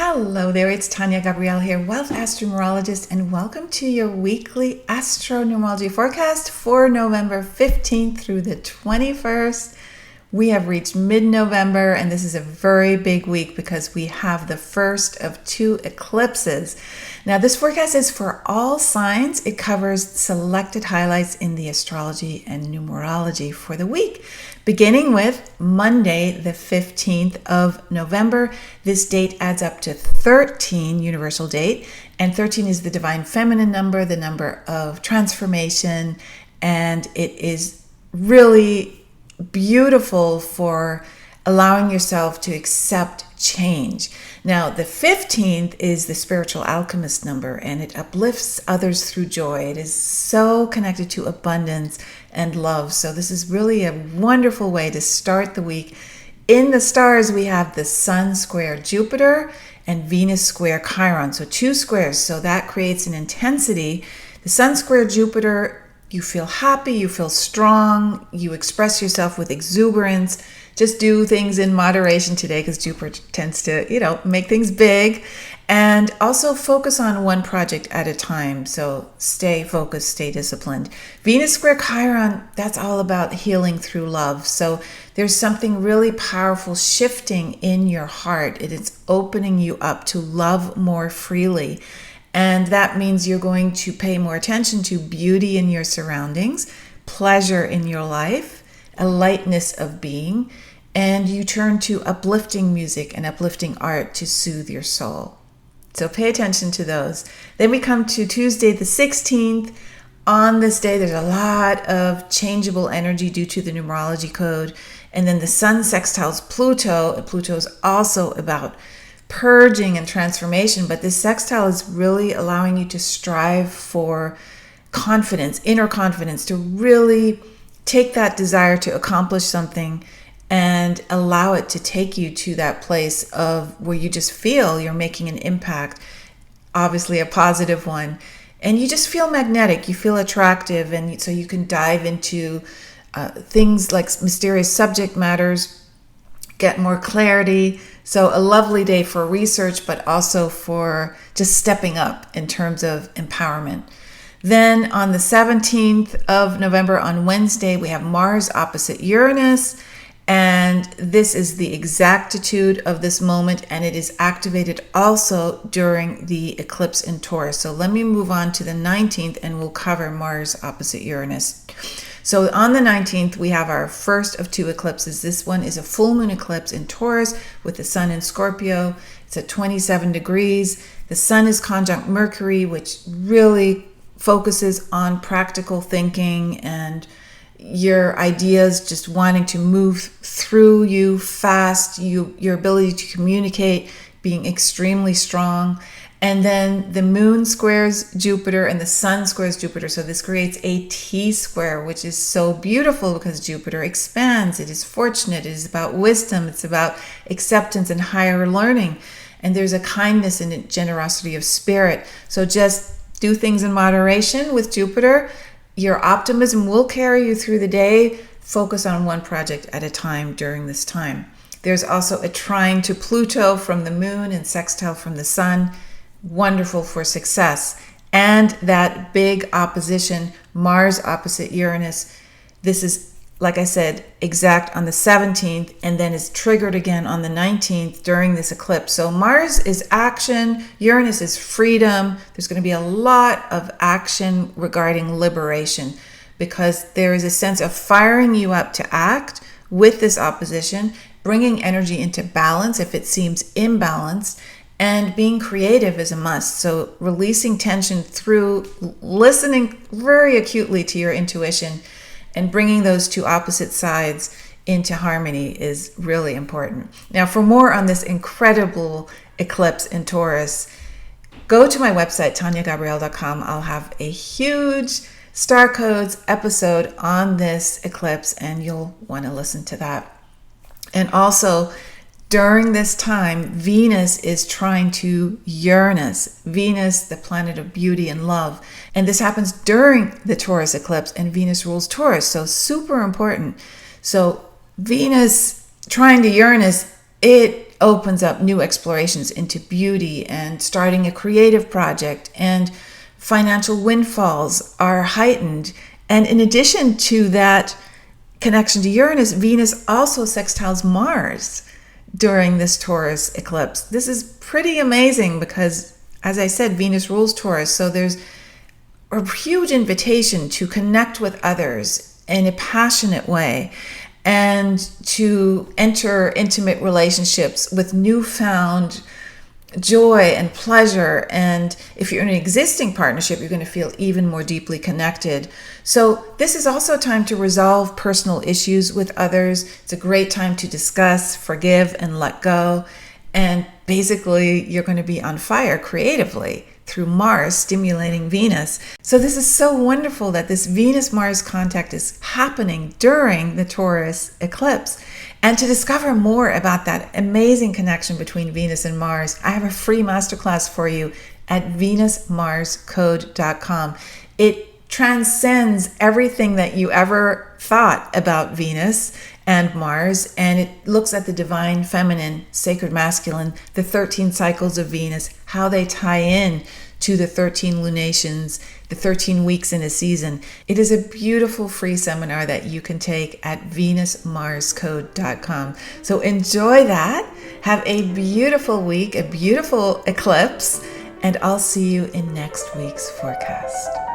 Hello there, it's Tania Gabrielle here, Wealth Astro-Numerologist, and welcome to your weekly Astro-Numerology forecast for November 15th through the 21st. We have reached mid-November, and this is a very big week because we have the first of two eclipses. Now, this forecast is for all signs. It covers selected highlights in the astrology and numerology for the week, beginning with Monday, the 15th of November. This date adds up to 13, universal date, and 13 is the divine feminine number, the number of transformation, and it is really beautiful for allowing yourself to accept change. Now, the 15th is the spiritual alchemist number, and it uplifts others through joy. It is so connected to abundance and love. So this is really a wonderful way to start the week. In the stars, we have the Sun square Jupiter and Venus square Chiron. So two squares. So that creates an intensity. The Sun square Jupiter, you feel happy, you feel strong, you express yourself with exuberance. Just do things in moderation today because Jupiter tends to, make things big. And also focus on one project at a time. So stay focused, stay disciplined. Venus square Chiron, that's all about healing through love. So there's something really powerful shifting in your heart. It is opening you up to love more freely. And that means you're going to pay more attention to beauty in your surroundings, pleasure in your life, a lightness of being, and you turn to uplifting music and uplifting art to soothe your soul. So pay attention to those. Then we come to Tuesday the 16th. On this day, there's a lot of changeable energy due to the numerology code. And then the Sun sextiles Pluto. And Pluto is also about purging and transformation, but this sextile is really allowing you to strive for confidence, inner confidence, to really take that desire to accomplish something and allow it to take you to that place of where you just feel you're making an impact, obviously a positive one, and you just feel magnetic, you feel attractive, and so you can dive into things like mysterious subject matters, get more clarity. So a lovely day for research, but also for just stepping up in terms of empowerment. Then on the 17th of November, on Wednesday, we have Mars opposite Uranus. And this is the exactitude of this moment, and it is activated also during the eclipse in Taurus. So let me move on to the 19th, and we'll cover Mars opposite Uranus. So on the 19th, we have our first of two eclipses. This one is a full moon eclipse in Taurus with the sun in Scorpio. It's at 27 degrees. The sun is conjunct Mercury, which really focuses on practical thinking and your ideas just wanting to move through you fast, your ability to communicate being extremely strong. And then the moon squares Jupiter and the sun squares Jupiter. So this creates a T-square, which is so beautiful because Jupiter expands. It is fortunate. It is about wisdom. It's about acceptance and higher learning. And there's a kindness and a generosity of spirit. So just do things in moderation with Jupiter. Your optimism will carry you through the day. Focus on one project at a time during this time. There's also a trine to Pluto from the moon and sextile from the sun. Wonderful for success. And that big opposition, Mars opposite Uranus. This is, like I said, exact on the 17th, and then is triggered again on the 19th during this eclipse. So Mars is action, Uranus is freedom. There's going to be a lot of action regarding liberation because there is a sense of firing you up to act with this opposition, bringing energy into balance if it seems imbalanced, and being creative is a must. So releasing tension through listening very acutely to your intuition and bringing those two opposite sides into harmony is really important. Now, for more on this incredible eclipse in Taurus, go to my website, taniagabrielle.com. I'll have a huge star codes episode on this eclipse, and you'll want to listen to that. And also, during this time, Venus is trying to Uranus. Venus, the planet of beauty and love. And this happens during the Taurus eclipse, and Venus rules Taurus. So super important. So Venus trying to Uranus, it opens up new explorations into beauty and starting a creative project, and financial windfalls are heightened. And in addition to that connection to Uranus, Venus also sextiles Mars during this Taurus eclipse. This is pretty amazing because, as I said, Venus rules Taurus. So there's a huge invitation to connect with others in a passionate way and to enter intimate relationships with newfound joy and pleasure. And if you're in an existing partnership, you're going to feel even more deeply connected. So this is also a time to resolve personal issues with others. It's a great time to discuss, forgive, and let go. And basically, you're going to be on fire creatively through Mars stimulating Venus. So this is so wonderful that this Venus-Mars contact is happening during the Taurus eclipse. And to discover more about that amazing connection between Venus and Mars, I have a free masterclass for you at venusmarscode.com. It transcends everything that you ever thought about Venus and Mars, and it looks at the divine feminine, sacred masculine, the 13 cycles of Venus, how they tie in to the 13 lunations, the 13 weeks in a season. It is a beautiful free seminar that you can take at venusmarscode.com. So enjoy that. Have a beautiful week, a beautiful eclipse, and I'll see you in next week's forecast.